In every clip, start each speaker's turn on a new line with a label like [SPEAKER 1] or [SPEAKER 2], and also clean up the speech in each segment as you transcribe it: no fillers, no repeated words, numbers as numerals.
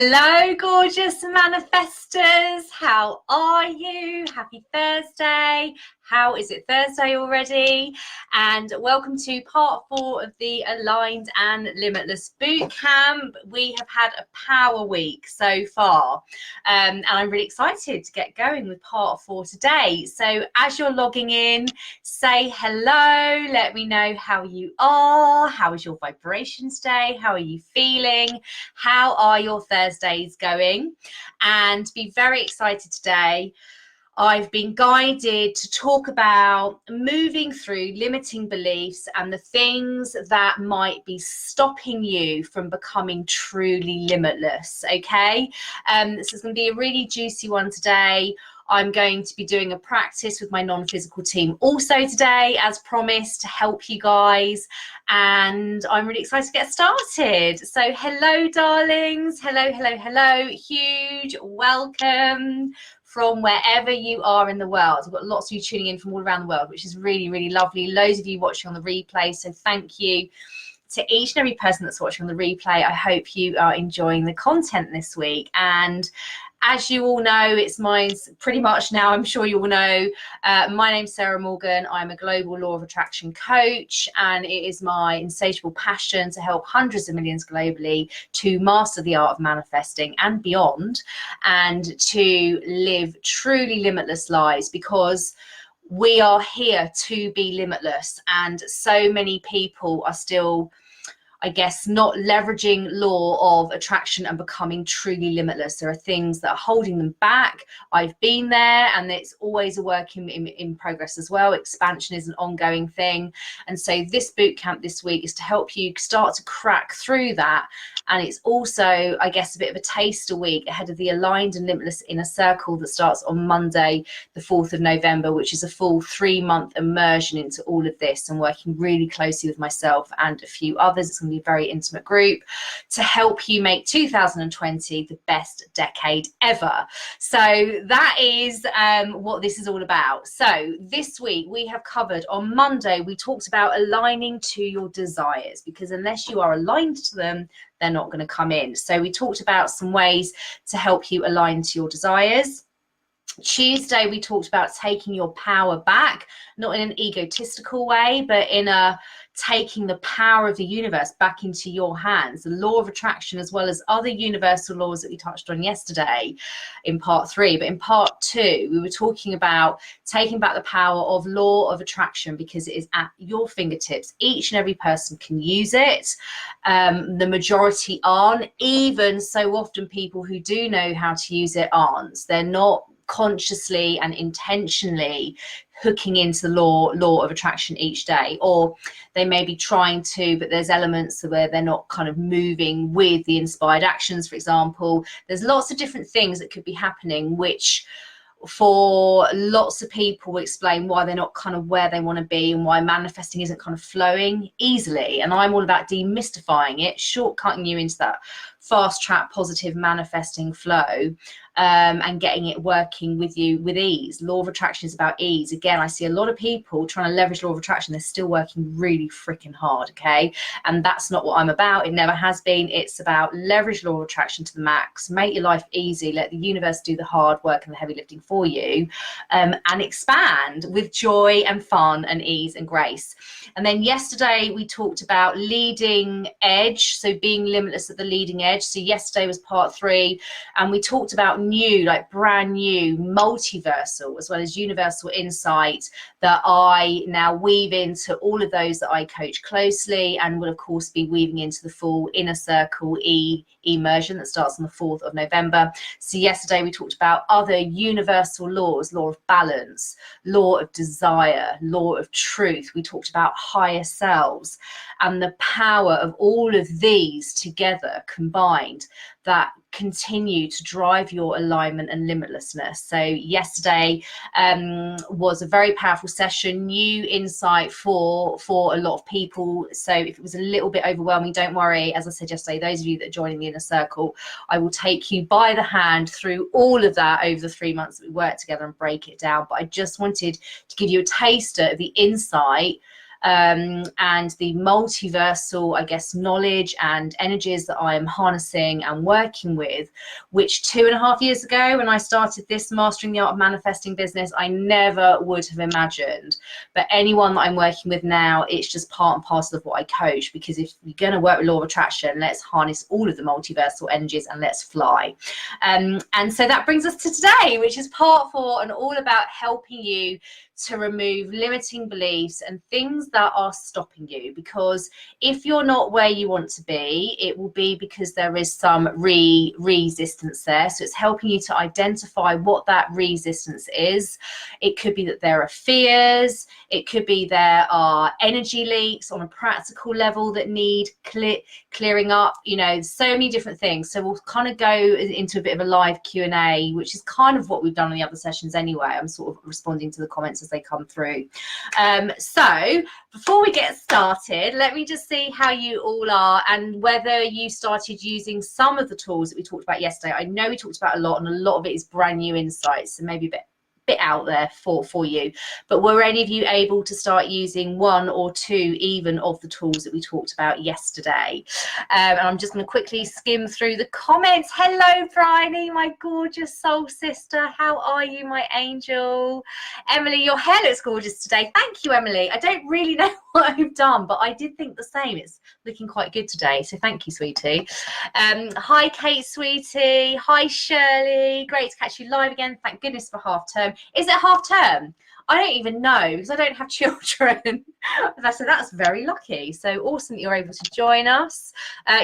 [SPEAKER 1] Hello, gorgeous manifestors. How are you? Happy Thursday. How is it Thursday already? And welcome to part 4 of the Aligned and Limitless Bootcamp. We have had a power week so far, and I'm really excited to get going with part 4 today. So as you're logging in, say hello. Let me know how you are. How is your vibration today? How are you feeling? How are your Thursdays going? And be very excited today. I've been guided to talk about moving through limiting beliefs and the things that might be stopping you from becoming truly limitless. Okay, this is going to be a really juicy one today. I'm going to be doing a practice with my non-physical team also today, as promised, to help you guys. And I'm really excited to get started. So hello, darlings. Hello, hello, hello. Huge welcome from wherever you are in the world. We've got lots of you tuning in from all around the world, which is really, really lovely. Loads of you watching on the replay. So thank you to each and every person that's watching on the replay. I hope you are enjoying the content this week. And as you all know, it's mine pretty much now, I'm sure you all know. My name's Sarah Morgan. I'm a global law of attraction coach, and it is my insatiable passion to help hundreds of millions globally to master the art of manifesting and beyond, and to live truly limitless lives, because we are here to be limitless. And so many people are still, I guess, not leveraging law of attraction and becoming truly limitless. There are things that are holding them back. I've been there, and it's always a work in progress as well. Expansion is an ongoing thing. And so this boot camp this week is to help you start to crack through that. And it's also, I guess, a bit of a taster week ahead of the Aligned and Limitless Inner Circle that starts on Monday, the 4th of November, which is a full 3-month immersion into all of this, and working really closely with myself and a few others. It's going to be a very intimate group to help you make 2020 the best decade ever. So that is what this is all about. So this week we have covered, on Monday we talked about aligning to your desires, because unless you are aligned to them, they're not going to come in. So we talked about some ways to help you align to your desires. Tuesday we talked about taking your power back, not in an egotistical way, but in a taking the power of the universe back into your hands. The law of attraction, as well as other universal laws that we touched on yesterday in part 3. But in part 2, we were talking about taking back the power of law of attraction, because it is at your fingertips. Each and every person can use it. The majority aren't. Even so often, people who do know how to use it aren't. They're not consciously and intentionally hooking into the law of attraction each day, or they may be trying to, but there's elements where they're not kind of moving with the inspired actions, for example. There's lots of different things that could be happening, which for lots of people will explain why they're not kind of where they want to be, and why manifesting isn't kind of flowing easily. And I'm all about demystifying it, shortcutting you into that fast track positive manifesting flow, and getting it working with you with ease. Law of attraction is about ease. Again, I see a lot of people trying to leverage law of attraction. They're still working really freaking hard, okay? And that's not what I'm about. It never has been. It's about leverage law of attraction to the max, make your life easy, let the universe do the hard work and the heavy lifting for you, and expand with joy and fun and ease and grace. And then yesterday we talked about leading edge, so being limitless at the leading edge. So yesterday was part 3, and we talked about new, like brand new, multiversal as well as universal insight that I now weave into all of those that I coach closely, and will of course be weaving into the full Inner Circle immersion that starts on the 4th of November. So yesterday we talked about other universal laws: law of balance, law of desire, law of truth. We talked about higher selves and the power of all of these together combined that continue to drive your alignment and limitlessness. So yesterday was a very powerful session, new insight for a lot of people. So if it was a little bit overwhelming, don't worry. As I said yesterday, those of you that are joining the Inner Circle, I will take you by the hand through all of that over the 3 months that we work together and break it down. But I just wanted to give you a taster of the insight and the multiversal, I guess, knowledge and energies that I am harnessing and working with, which 2.5 years ago when I started this Mastering the Art of Manifesting business, I never would have imagined. But anyone that I'm working with now, it's just part and parcel of what I coach, because if you're going to work with law of attraction, let's harness all of the multiversal energies and let's fly. And so that brings us to today, which is part 4, and all about helping you to remove limiting beliefs and things that are stopping you. Because if you're not where you want to be, it will be because there is some resistance there. So it's helping you to identify what that resistance is. It could be that there are fears. It could be there are energy leaks on a practical level that need clearing up, you know, so many different things. So we'll kind of go into a bit of a live Q&A, which is kind of what we've done on the other sessions anyway. I'm sort of responding to the comments as they come through. So before we get started, let me just see how you all are and whether you started using some of the tools that we talked about yesterday. I know we talked about a lot, and a lot of it is brand new insights, so maybe a bit out there for you. But were any of you able to start using 1 or 2 even of the tools that we talked about yesterday? And I'm just going to quickly skim through the comments. Hello, Bryony, my gorgeous soul sister. How are you, my angel? Emily, your hair looks gorgeous today. Thank you, Emily. I don't really know what I've done, but I did think the same. It's looking quite good today, so thank you, sweetie. Hi, Kate, sweetie. Hi, Shirley. Great to catch you live again. Thank goodness for half term. Is it half term? I don't even know, because I don't have children. So that's very lucky. So awesome that you're able to join us.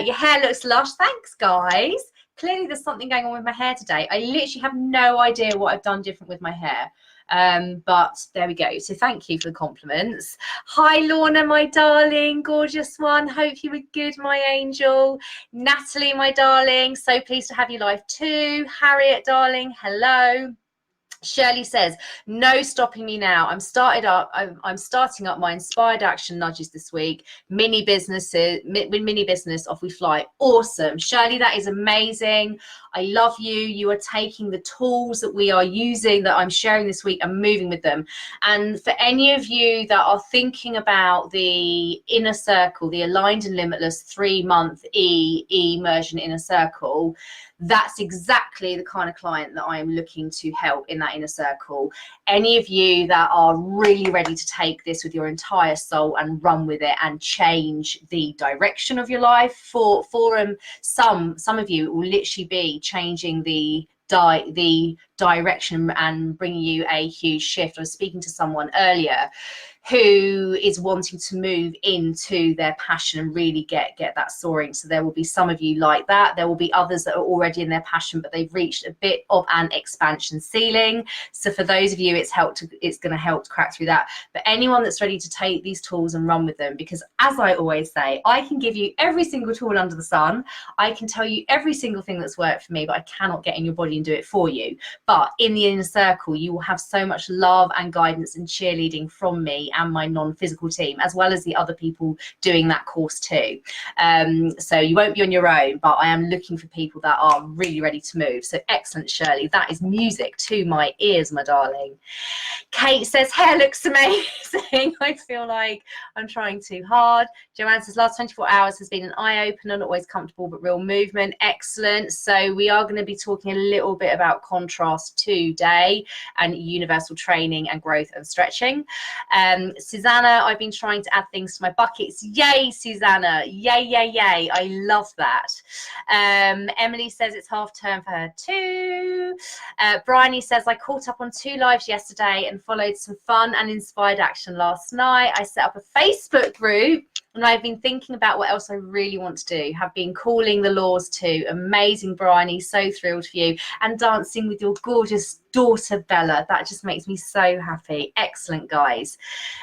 [SPEAKER 1] Your hair looks lush. Thanks, guys. Clearly there's something going on with my hair today. I literally have no idea what I've done different with my hair. But there we go. So thank you for the compliments. Hi, Lorna, my darling, gorgeous one. Hope you were good, my angel. Natalie, my darling, so pleased to have you live too. Harriet, darling, hello. Shirley says, no stopping me now. I'm starting up my inspired action nudges this week. Mini business off we fly. Awesome, Shirley, that is amazing. I love you. You are taking the tools that we are using, that I'm sharing this week, and moving with them. And for any of you that are thinking about the inner circle, the aligned and limitless 3-month immersion inner circle, that's exactly the kind of client that I am looking to help in that inner circle. Any of you that are really ready to take this with your entire soul and run with it and change the direction of your life, for some of you, it will literally be changing the direction and bringing you a huge shift. I was speaking to someone earlier who is wanting to move into their passion and really get that soaring. So there will be some of you like that. There will be others that are already in their passion, but they've reached a bit of an expansion ceiling. So for those of you, it's going to help to crack through that. But anyone that's ready to take these tools and run with them, because as I always say, I can give you every single tool under the sun. I can tell you every single thing that's worked for me, but I cannot get in your body and do it for you. But in the inner circle, you will have so much love and guidance and cheerleading from me and my non-physical team, as well as the other people doing that course too. So you won't be on your own, but I am looking for people that are really ready to move. So excellent, Shirley. That is music to my ears, my darling. Kate says, hair looks amazing. I feel like I'm trying too hard. Joanne says, last 24 hours has been an eye-opener, not always comfortable, but real movement. Excellent. So we are going to be talking a little bit about contrast today and universal training and growth and stretching. Susanna, I've been trying to add things to my buckets. Yay, Susanna. Yay, yay, yay. I love that. Emily says it's half term for her too. Bryony says, I caught up on 2 lives yesterday and followed some fun and inspired action last night. I set up a Facebook group and I've been thinking about what else I really want to do. Have been calling the laws too. Amazing, Bryony. So thrilled for you. And dancing with your gorgeous daughter, Bella. That just makes me so happy. Excellent, guys.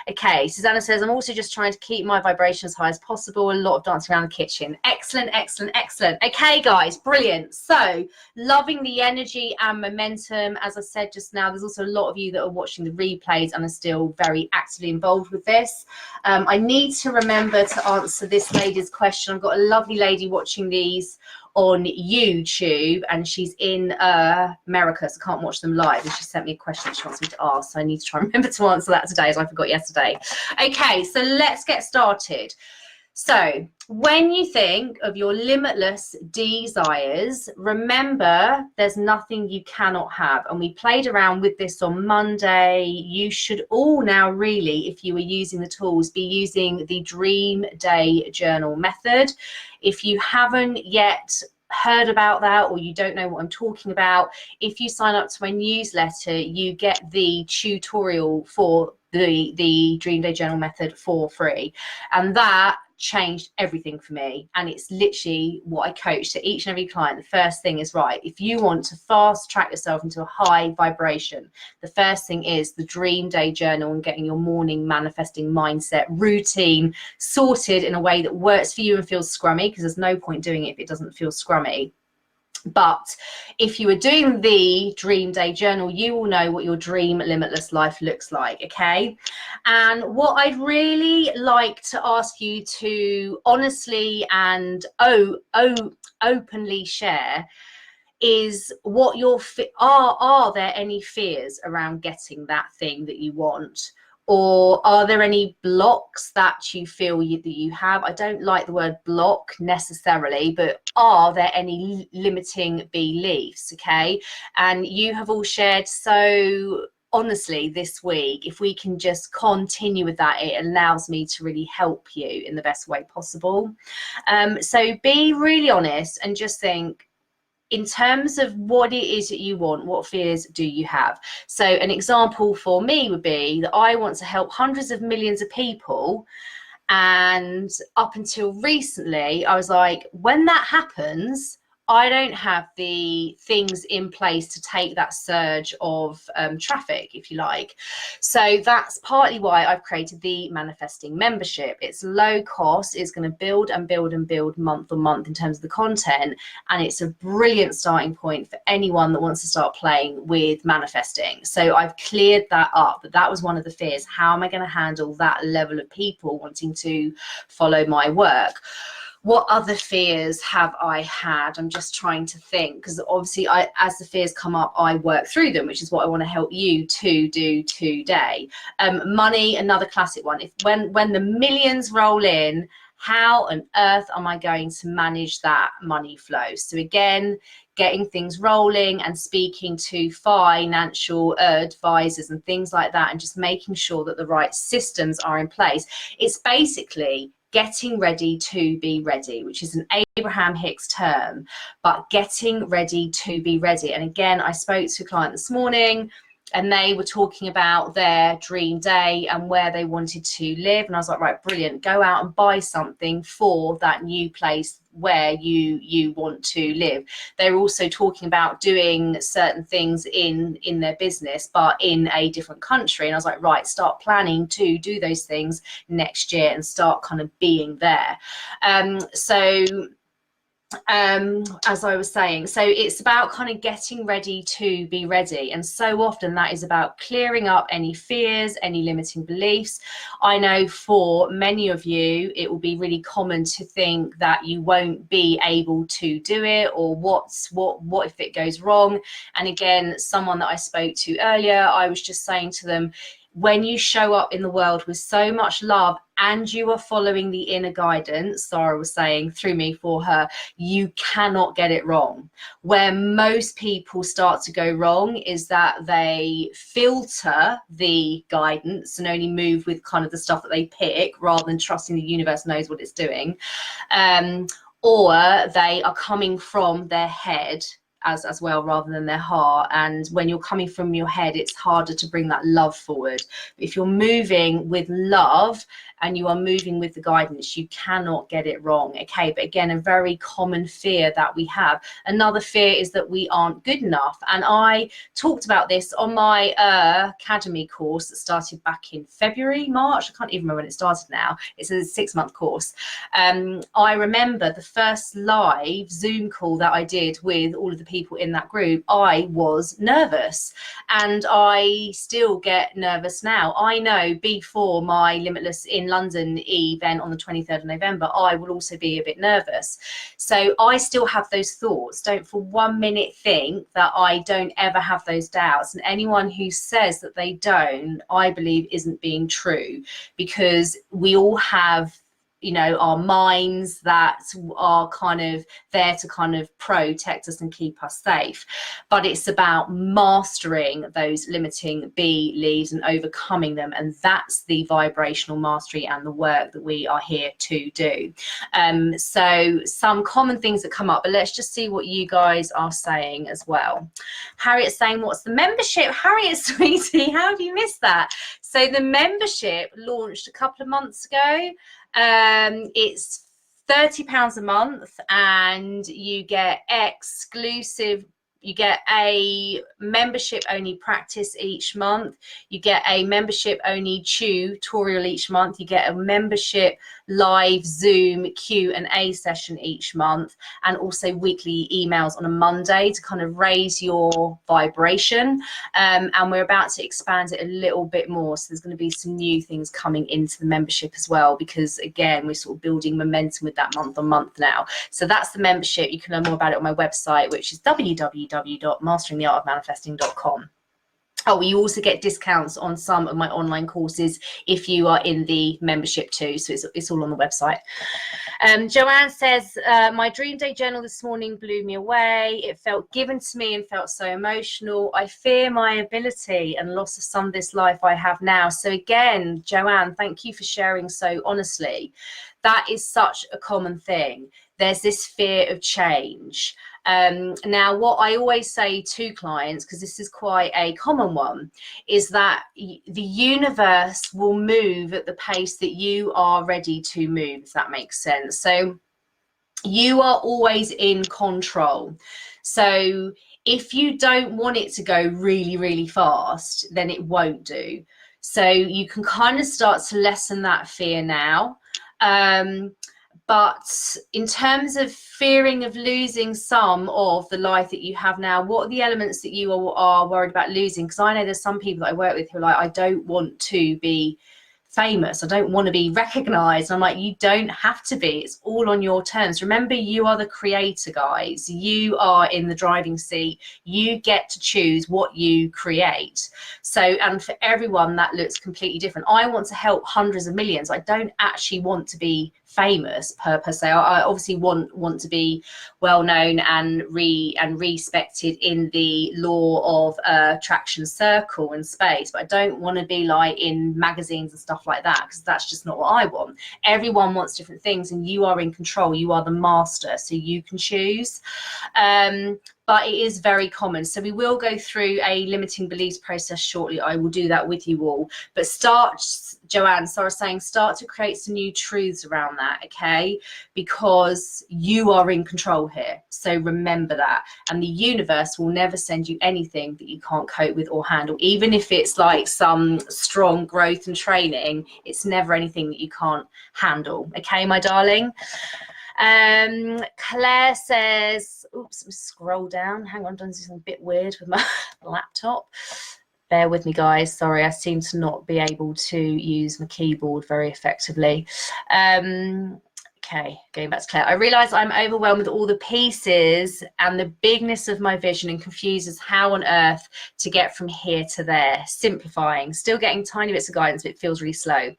[SPEAKER 1] Okay, Susanna says, I'm also just trying to keep my vibration as high as possible. A lot of dancing around the kitchen. Excellent, excellent, excellent. Okay, guys, brilliant. So, loving the energy and momentum. As I said just now, there's also a lot of you that are watching the replays and are still very actively involved with this. I need to remember to answer this lady's question. I've got a lovely lady watching these on YouTube, and she's in America, so I can't watch them live. And she sent me a question she wants me to ask, so I need to try and remember to answer that today, as I forgot yesterday. Okay, so let's get started. So when you think of your limitless desires, remember there's nothing you cannot have. And we played around with this on Monday. You should all now really, if you are using the tools, be using the Dream Day Journal method. If you haven't yet heard about that, or you don't know what I'm talking about, if you sign up to my newsletter, you get the tutorial for the Dream Day Journal method for free. And that changed everything for me, and it's literally what I coach to each and every client. The first thing is, right, if you want to fast track yourself into a high vibration, the first thing is the Dream Day Journal and getting your morning manifesting mindset routine sorted in a way that works for you and feels scrummy, because there's no point doing it if it doesn't feel scrummy. But if you are doing the Dream Day Journal, you will know what your dream limitless life looks like, okay? And what I'd really like to ask you to honestly and openly share is what your are there any fears around getting that thing that you want? Or are there any blocks that you feel that you have? I don't like the word block necessarily, but are there any limiting beliefs? Okay. And you have all shared so honestly this week. If we can just continue with that, it allows me to really help you in the best way possible. So be really honest and just think, in terms of what it is that you want, what fears do you have? So an example for me would be that I want to help hundreds of millions of people. And up until recently, I was like, when that happens, I don't have the things in place to take that surge of traffic, if you like. So that's partly why I've created the manifesting membership. It's low cost, it's going to build and build and build month on month in terms of the content, and it's a brilliant starting point for anyone that wants to start playing with manifesting. So I've cleared that up, but that was one of the fears. How am I going to handle that level of people wanting to follow my work? What other fears have I had? I'm just trying to think, because obviously as the fears come up, I work through them, which is what I want to help you to do today. Money, another classic one. When the millions roll in, how on earth am I going to manage that money flow? So again, getting things rolling and speaking to financial advisors and things like that, and just making sure that the right systems are in place. It's basically getting ready to be ready, which is an Abraham Hicks term, but getting ready to be ready. And again, I spoke to a client this morning, and they were talking about their dream day and where they wanted to live. And I was like, right, brilliant. Go out and buy something for that new place where you want to live. They're also talking about doing certain things in their business, but in a different country. And I was like, right, start planning to do those things next year and start kind of being there. As I was saying, so it's about kind of getting ready to be ready. And so often that is about clearing up any fears, any limiting beliefs. I know for many of you, it will be really common to think that you won't be able to do it, or what if it goes wrong? And again, someone that I spoke to earlier, I was just saying to them, when you show up in the world with so much love and you are following the inner guidance, Sarah was saying through me for her, you cannot get it wrong. Where most people start to go wrong is that they filter the guidance and only move with kind of the stuff that they pick, rather than trusting the universe knows what it's doing. Or they are coming from their head as well, rather than their heart. And when you're coming from your head, it's harder to bring that love forward. But if you're moving with love and you are moving with the guidance, you cannot get it wrong. Okay, but again, a very common fear that we have. Another fear is that we aren't good enough. And I talked about this on my academy course that started back in February, March. I can't even remember when it started now. It's a 6-month course. I remember the first live Zoom call that I did with all of the people in that group, I was nervous, and I still get nervous now. I know before my Limitless in London event on the 23rd of November, I will also be a bit nervous. So I still have those thoughts. Don't for 1 minute think that I don't ever have those doubts. And anyone who says that they don't, I believe isn't being true, because we all have, you know, our minds that are kind of there to kind of protect us and keep us safe. But it's about mastering those limiting beliefs and overcoming them. And that's the vibrational mastery and the work that we are here to do. So some common things that come up, but let's just see what you guys are saying as well. Harriet's saying, what's the membership? Harriet, sweetie, how have you missed that? So the membership launched a couple of months ago. It's £30 a month, and you get exclusive, you get a membership only practice each month, you get a membership only tutorial each month, you get a membership live Zoom Q&A session each month, and also weekly emails on a Monday to kind of raise your vibration. And we're about to expand it a little bit more, so there's going to be some new things coming into the membership as well, because again, we're sort of building momentum with that month on month now. So that's the membership. You can learn more about it on my website, which is www.masteringtheartofmanifesting.com. Oh, you also get discounts on some of my online courses if you are in the membership too. So it's all on the website. Joanne says, my dream day journal this morning blew me away. It felt given to me and felt so emotional. I fear my ability and loss of some of this life I have now. So again, Joanne, thank you for sharing so honestly. That is such a common thing. There's this fear of change. Now, what I always say to clients, because this is quite a common one, is that the universe will move at the pace that you are ready to move, if that makes sense. So you are always in control. So if you don't want it to go really, really fast, then it won't do. So you can kind of start to lessen that fear now. But in terms of fearing of losing some of the life that you have now, what are the elements that you are worried about losing? Because I know there's some people that I work with who are like, I don't want to be famous. I don't want to be recognized. I'm like, you don't have to be. It's all on your terms. Remember, you are the creator, guys. You are in the driving seat. You get to choose what you create. So, and for everyone, that looks completely different. I want to help hundreds of millions. I don't actually want to be famous per se. I obviously want to be well known and respected in the law of attraction circle and space, but I don't want to be like in magazines and stuff like that, because that's just not what I want. Everyone wants different things, and you are in control. You are the master, so you can choose. But it is very common. So we will go through a limiting beliefs process shortly. I will do that with you all. But Joanne, Sarah's saying, start to create some new truths around that, okay? Because you are in control here. So remember that. And the universe will never send you anything that you can't cope with or handle. Even if it's like some strong growth and training, it's never anything that you can't handle. Okay, my darling? Claire says, oops, let me scroll down. Hang on, I'm doing something a bit weird with my laptop. Bear with me, guys. Sorry, I seem to not be able to use my keyboard very effectively. Okay, going back to Claire. I realise I'm overwhelmed with all the pieces and the bigness of my vision, and confused as how on earth to get from here to there. Simplifying, still getting tiny bits of guidance, but it feels really slow.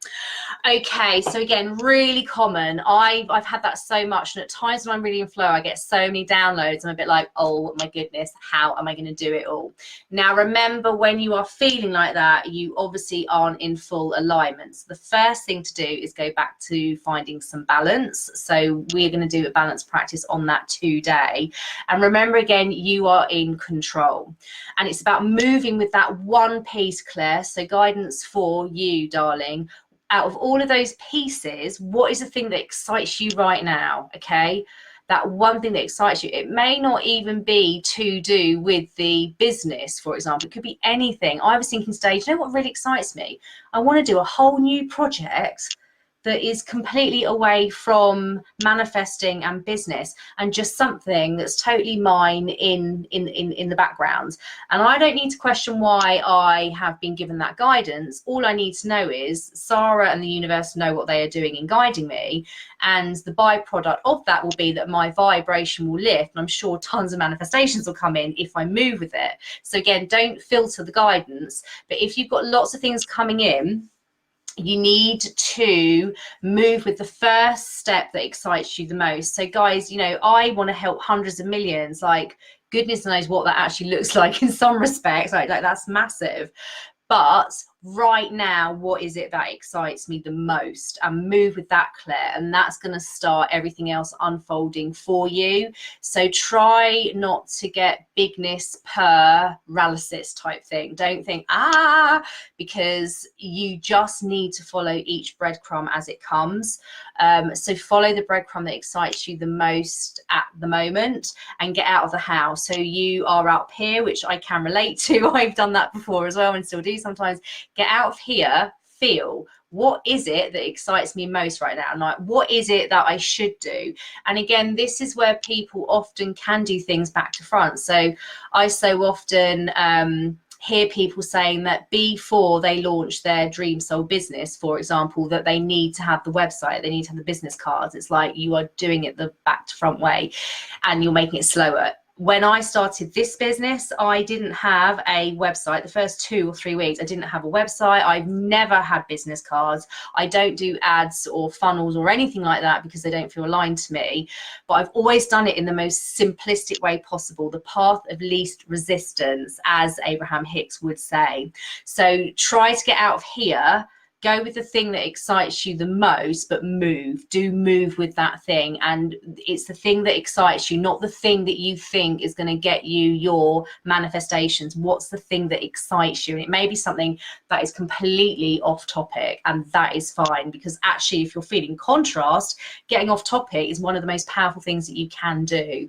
[SPEAKER 1] Okay, so again, really common. I've had that so much, and at times when I'm really in flow, I get so many downloads. I'm a bit like, oh my goodness, how am I going to do it all? Now, remember, when you are feeling like that, you obviously aren't in full alignment. So the first thing to do is go back to finding some balance. So we're going to do a balance practice on that today. And remember, again, you are in control. And it's about moving with that one piece, Claire. So guidance for you, darling. Out of all of those pieces, what is the thing that excites you right now? Okay, that one thing that excites you. It may not even be to do with the business, for example. It could be anything. I was thinking today, you know what really excites me? I want to do a whole new project that is completely away from manifesting and business, and just something that's totally mine in the background. And I don't need to question why I have been given that guidance. All I need to know is Sarah and the universe know what they are doing in guiding me, and the byproduct of that will be that my vibration will lift, and I'm sure tons of manifestations will come in if I move with it. So again, don't filter the guidance, but if you've got lots of things coming in, you need to move with the first step that excites you the most. So guys, you know, I want to help hundreds of millions. Like, goodness knows what that actually looks like in some respects. Like that's massive. But right now, what is it that excites me the most? And move with that, Claire, and that's going to start everything else unfolding for you. So try not to get bigness paralysis type thing. Don't think, because you just need to follow each breadcrumb as it comes. So follow the breadcrumb that excites you the most at the moment, and get out of the house. So you are up here, which I can relate to. I've done that before as well and still do sometimes. Get out of here, feel, what is it that excites me most right now? And like, what is it that I should do? And again, this is where people often can do things back to front. So I so often hear people saying that before they launch their dream soul business, for example, that they need to have the website, they need to have the business cards. It's like you are doing it the back to front way and you're making it slower. When I started this business, I didn't have a website. The first 2 or 3 weeks, I didn't have a website. I've never had business cards. I don't do ads or funnels or anything like that because they don't feel aligned to me. But I've always done it in the most simplistic way possible, the path of least resistance, as Abraham Hicks would say. So try to get out of here. Go with the thing that excites you the most, but do move with that thing. And it's the thing that excites you, not the thing that you think is going to get you your manifestations. What's the thing that excites you? And it may be something that is completely off topic, and that is fine, because actually, if you're feeling contrast, getting off topic is one of the most powerful things that you can do.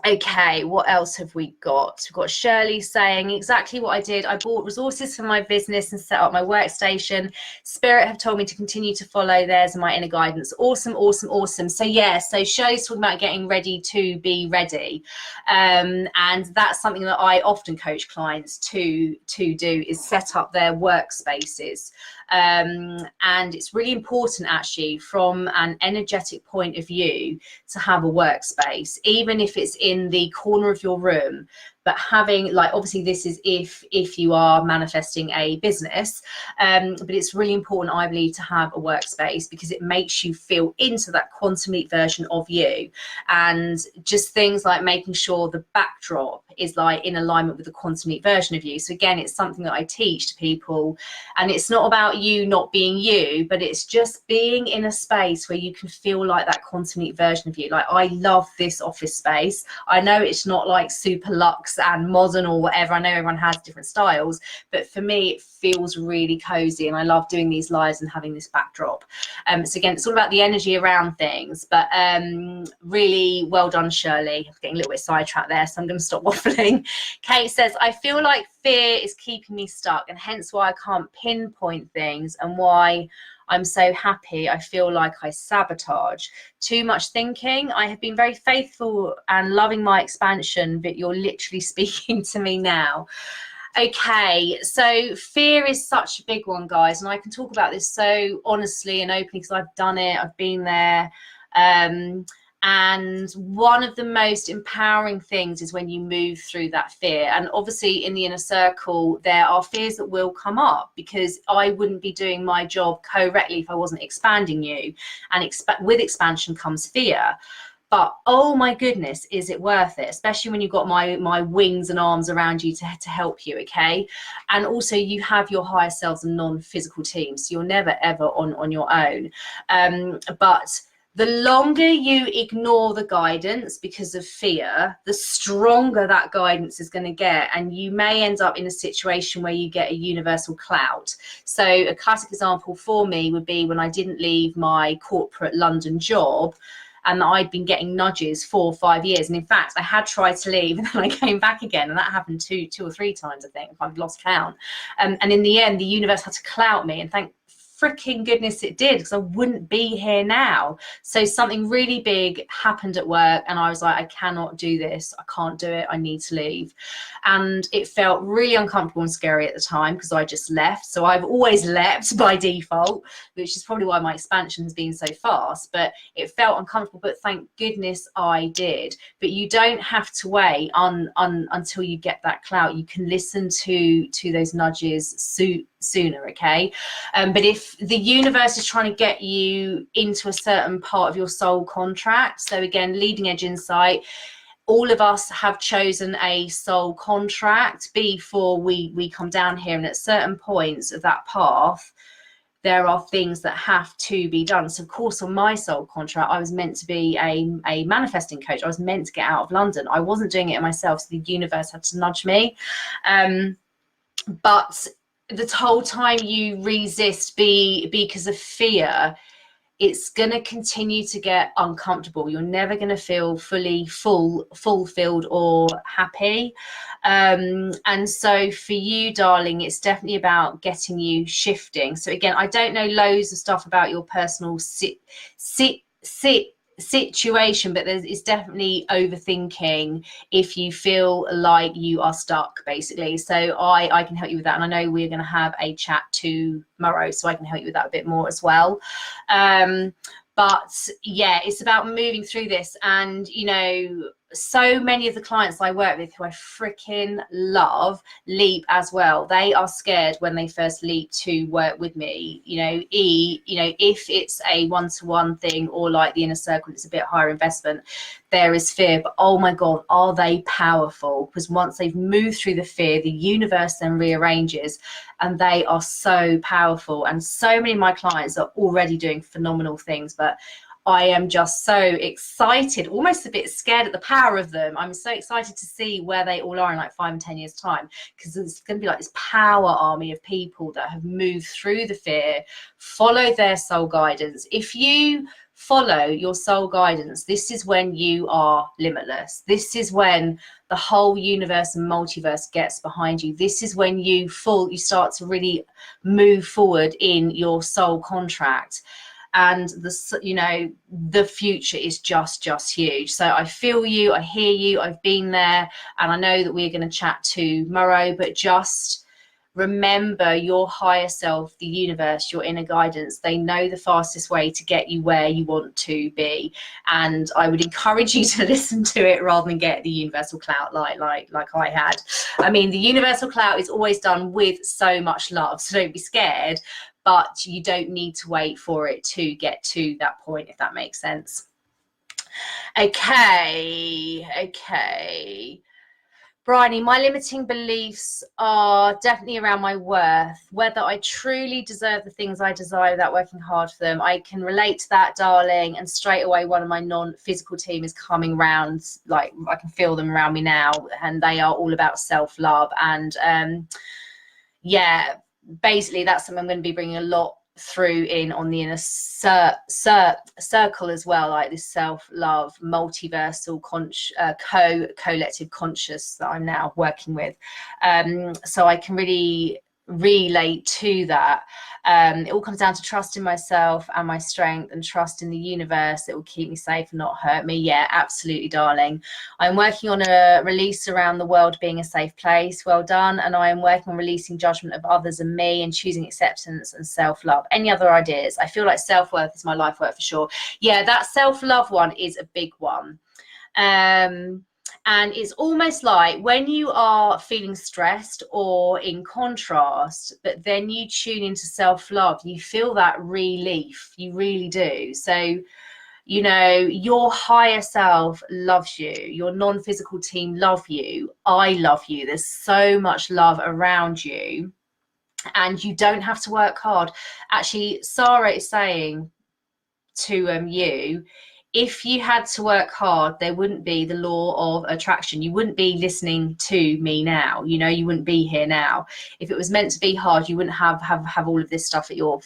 [SPEAKER 1] Okay, what else have we got? We've got Shirley saying exactly what I did. I bought resources for my business and set up my workstation. Spirit have told me to continue to follow theirs and my inner guidance. Awesome, awesome, awesome. So yeah, so Shirley's talking about getting ready to be ready. And that's something that I often coach clients to do, is set up their workspaces. And it's really important actually from an energetic point of view to have a workspace, even if it's in the corner of your room. But having, like, obviously this is if you are manifesting a business, but it's really important, I believe, to have a workspace, because it makes you feel into that quantum leap version of you. And just things like making sure the backdrop is like in alignment with the quantum leap version of you. So again, it's something that I teach to people, and it's not about you not being you, but it's just being in a space where you can feel like that quantum leap version of you. Like, I love this office space. I know it's not like super luxe and modern or whatever. I know everyone has different styles, but for me it feels really cozy, and I love doing these lives and having this backdrop. So again, it's all about the energy around things. But really well done, Shirley. I'm getting a little bit sidetracked there, so I'm going to stop waffling. Kate says, I feel like fear is keeping me stuck, and hence why I can't pinpoint things, and why I'm so happy I feel like I sabotage. Too much thinking. I have been very faithful and loving my expansion, but you're literally speaking to me now. Okay, so fear is such a big one, guys, and I can talk about this so honestly and openly because I've done it, I've been there. And one of the most empowering things is when you move through that fear. And obviously in the inner circle, there are fears that will come up, because I wouldn't be doing my job correctly if I wasn't expanding you. And with expansion comes fear. But oh my goodness, is it worth it? Especially when you've got my wings and arms around you to help you, okay? And also you have your higher selves and non-physical teams, so you're never ever on your own. But the longer you ignore the guidance because of fear, the stronger that guidance is going to get. And you may end up in a situation where you get a universal clout. So a classic example for me would be when I didn't leave my corporate London job, and I'd been getting nudges 4 or 5 years. And in fact, I had tried to leave, and then I came back again. And that happened two or three times, I think, I've lost count. And in the end, the universe had to clout me. And freaking goodness it did, because I wouldn't be here now. So something really big happened at work and I was like, I cannot do this. I can't do it. I need to leave. And it felt really uncomfortable and scary at the time because I just left. So I've always leapt by default, which is probably why my expansion has been so fast, but it felt uncomfortable, but thank goodness I did. But you don't have to wait until you get that clout. You can listen to those nudges sooner, okay? But if the universe is trying to get you into a certain part of your soul contract, so again, leading edge insight, all of us have chosen a soul contract before we come down here, and at certain points of that path there are things that have to be done. So of course on my soul contract I was meant to be a manifesting coach. I was meant to get out of London. I wasn't doing it myself, so the universe had to nudge me. But the whole time you resist because of fear, it's going to continue to get uncomfortable. You're never going to feel fully fulfilled or happy. And so for you, darling, it's definitely about getting you shifting. So again, I don't know loads of stuff about your personal situation, but it's definitely overthinking if you feel like you are stuck, basically. So I can help you with that, and I know we're going to have a chat tomorrow, so I can help you with that a bit more as well. But yeah, it's about moving through this. And you know, so many of the clients I work with who I freaking love leap as well. They are scared when they first leap to work with me. You know, if it's a one-to-one thing or like the inner circle, it's a bit higher investment, there is fear. But oh my God, are they powerful? Because once they've moved through the fear, the universe then rearranges, and they are so powerful. And so many of my clients are already doing phenomenal things, but I am just so excited, almost a bit scared at the power of them. I'm so excited to see where they all are in like 5 and 10 years time, because it's going to be like this power army of people that have moved through the fear, follow their soul guidance. If you follow your soul guidance, this is when you are limitless. This is when the whole universe and multiverse gets behind you. This is when you start to really move forward in your soul contract. And the future is just huge. So I feel you, I hear you, I've been there, and I know that we're going to chat tomorrow. But just remember, your higher self, the universe, your inner guidance, they know the fastest way to get you where you want to be. And I would encourage you to listen to it rather than get the universal clout like I had. I mean, the universal clout is always done with so much love, so don't be scared. But you don't need to wait for it to get to that point, if that makes sense. Okay. Bryony, my limiting beliefs are definitely around my worth, whether I truly deserve the things I desire without working hard for them. I can relate to that, darling. And straight away, one of my non-physical team is coming round. Like, I can feel them around me now, and they are all about self-love. And yeah, basically that's something I'm going to be bringing a lot through on the inner circle as well, like this self-love multiversal collective conscious that I'm now working with. So I can really relate to that. It all comes down to trust in myself and my strength, and trust in the universe that will keep me safe and not hurt me. Yeah, absolutely, darling. I'm working on a release around the world being a safe place. Well done. And I am working on releasing judgment of others and me, and choosing acceptance and self-love. Any other ideas? I feel like self-worth is my life work for sure. Yeah, that self-love one is a big one. And it's almost like when you are feeling stressed or in contrast, but then you tune into self-love, you feel that relief. You really do. So, you know, your higher self loves you. Your non-physical team love you. I love you. There's so much love around you, and you don't have to work hard. Actually, Sarah is saying to you, if you had to work hard, there wouldn't be the law of attraction. You wouldn't be listening to me now. You know, you wouldn't be here now. If it was meant to be hard, you wouldn't have all of this stuff at your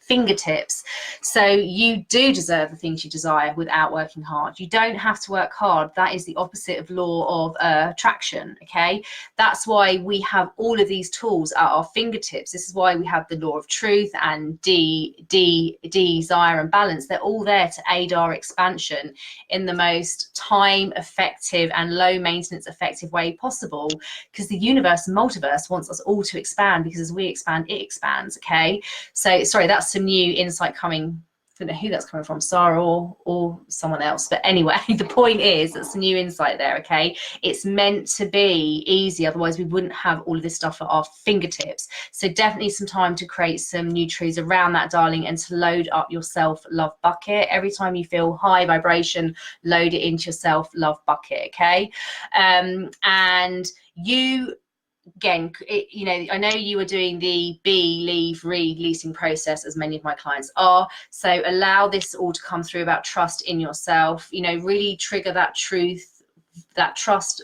[SPEAKER 1] fingertips. So you do deserve the things you desire without working hard. You don't have to work hard. That is the opposite of law of attraction. Okay, that's why we have all of these tools at our fingertips. This is why we have the law of truth and desire and balance. They're all there to aid our expansion in the most time effective and low maintenance effective way possible, because the universe and multiverse wants us all to expand, because as we expand, it expands. Okay, so sorry, that's some new insight coming. I don't know who that's coming from, Sarah or someone else, but anyway, the point is that's a new insight there. Okay, it's meant to be easy, otherwise we wouldn't have all of this stuff at our fingertips. So definitely some time to create some new truths around that, darling, and to load up your self-love bucket. Every time you feel high vibration, load it into your self-love bucket. Okay, and you, again, you know, I know you are doing the leave, releasing process, as many of my clients are. So allow this all to come through about trust in yourself. You know, really trigger that truth, that trust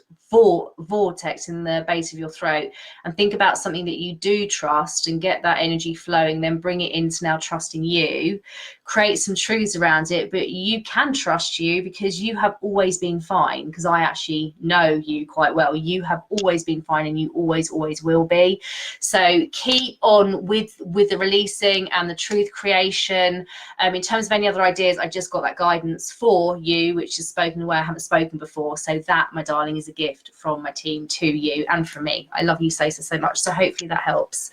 [SPEAKER 1] vortex in the base of your throat, and think about something that you do trust and get that energy flowing. Then bring it into now trusting you. Create some truths around it, but you can trust you because you have always been fine, because I actually know you quite well. You have always been fine, and you always will be. So keep on with the releasing and the truth creation. In terms of any other ideas, I just got that guidance for you, which is spoken where I haven't spoken before. So that, my darling, is a gift from my team to you and from me. I love you so much. So hopefully that helps.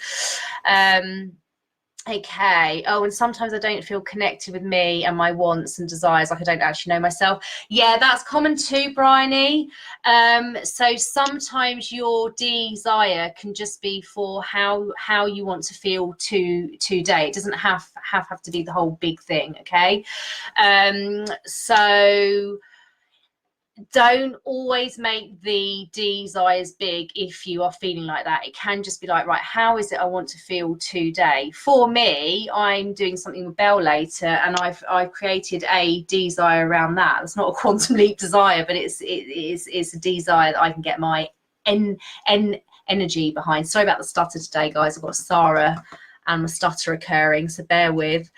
[SPEAKER 1] Okay. Oh, and sometimes I don't feel connected with me and my wants and desires, like I don't actually know myself. Yeah, that's common too, Bryony. So sometimes your desire can just be for how you want to feel today. It doesn't have to be the whole big thing. Okay. So don't always make the desires big if you are feeling like that. It can just be like, right, how is it I want to feel today? For me, I'm doing something with Bell later, and I've created a desire around that. It's not a quantum leap desire, but it's a desire that I can get my energy behind. Sorry about the stutter today, guys. I've got Sarah and my stutter occurring, so bear with.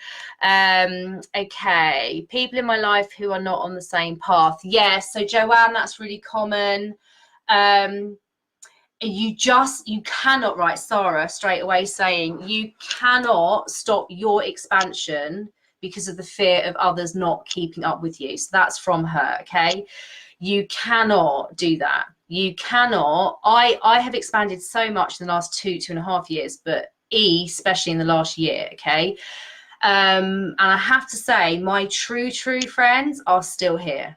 [SPEAKER 1] Okay, people in my life who are not on the same path. Yes, so Joanne, that's really common. You cannot, right, Sarah straight away saying you cannot stop your expansion because of the fear of others not keeping up with you. So that's from her. Okay, you cannot do that. You cannot. I have expanded so much in the last 2.5 years, but especially in the last year. Okay, and I have to say my true friends are still here,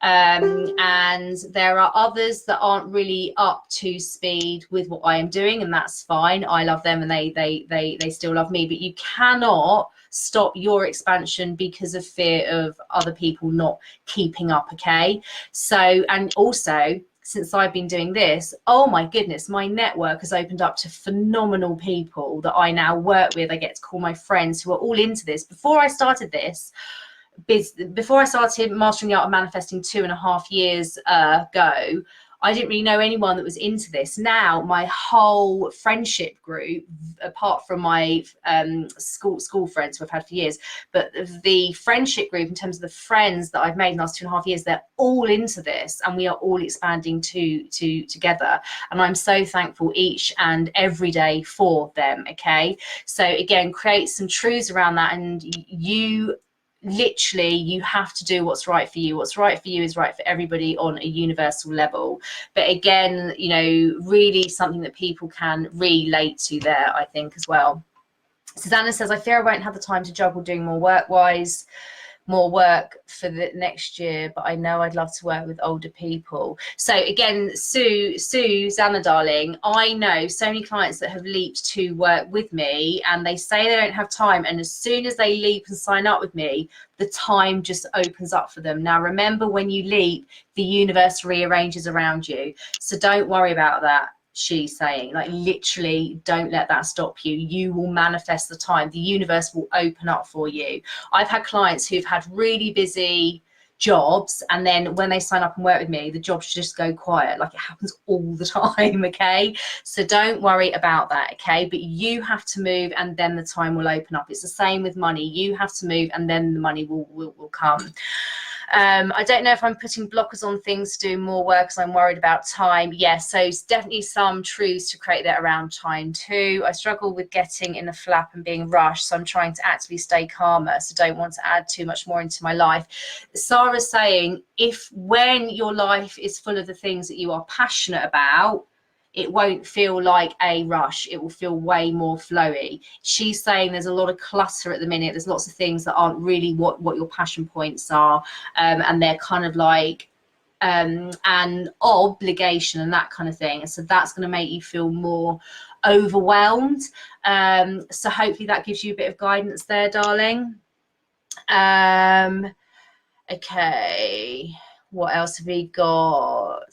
[SPEAKER 1] and there are others that aren't really up to speed with what I am doing, and that's fine. I love them, and they still love me, but you cannot stop your expansion because of fear of other people not keeping up. Okay, so, and also, since I've been doing this, oh my goodness, my network has opened up to phenomenal people that I now work with. I get to call my friends who are all into this. Before I started this, before I started Mastering the Art of Manifesting 2.5 years ago, I didn't really know anyone that was into this. Now my whole friendship group, apart from my school friends who I've had for years, but the friendship group in terms of the friends that I've made in the last 2.5 years, they're all into this, and we are all expanding together. And I'm so thankful each and every day for them. Okay, so again, create some truths around that, and you have to do what's right for you. What's right for you is right for everybody on a universal level. But again, you know, really something that people can relate to there, I think, as well. Susanna says, I fear I won't have the time to juggle doing more work for the next year, but I know I'd love to work with older people. So again, Susanna, darling, I know so many clients that have leaped to work with me, and they say they don't have time, and as soon as they leap and sign up with me, the time just opens up for them. Now remember, when you leap, the universe rearranges around you, so don't worry about that. She's saying, like, literally don't let that stop you. You will manifest the time. The universe will open up for you. I've had clients who've had really busy jobs, and then when they sign up and work with me, the jobs just go quiet. Like, it happens all the time. Okay, so don't worry about that. Okay, but you have to move, and then the time will open up. It's the same with money. You have to move, and then the money will come. I don't know if I'm putting blockers on things to do more work because I'm worried about time. Yes, so it's definitely some truths to create that around time too. I struggle with getting in a flap and being rushed, so I'm trying to actively stay calmer, so don't want to add too much more into my life. Sarah's saying, when your life is full of the things that you are passionate about, it won't feel like a rush. It will feel way more flowy. She's saying there's a lot of clutter at the minute. There's lots of things that aren't really what your passion points are, and they're kind of like an obligation and that kind of thing. And so that's going to make you feel more overwhelmed. So hopefully that gives you a bit of guidance there, darling. Okay, what else have we got?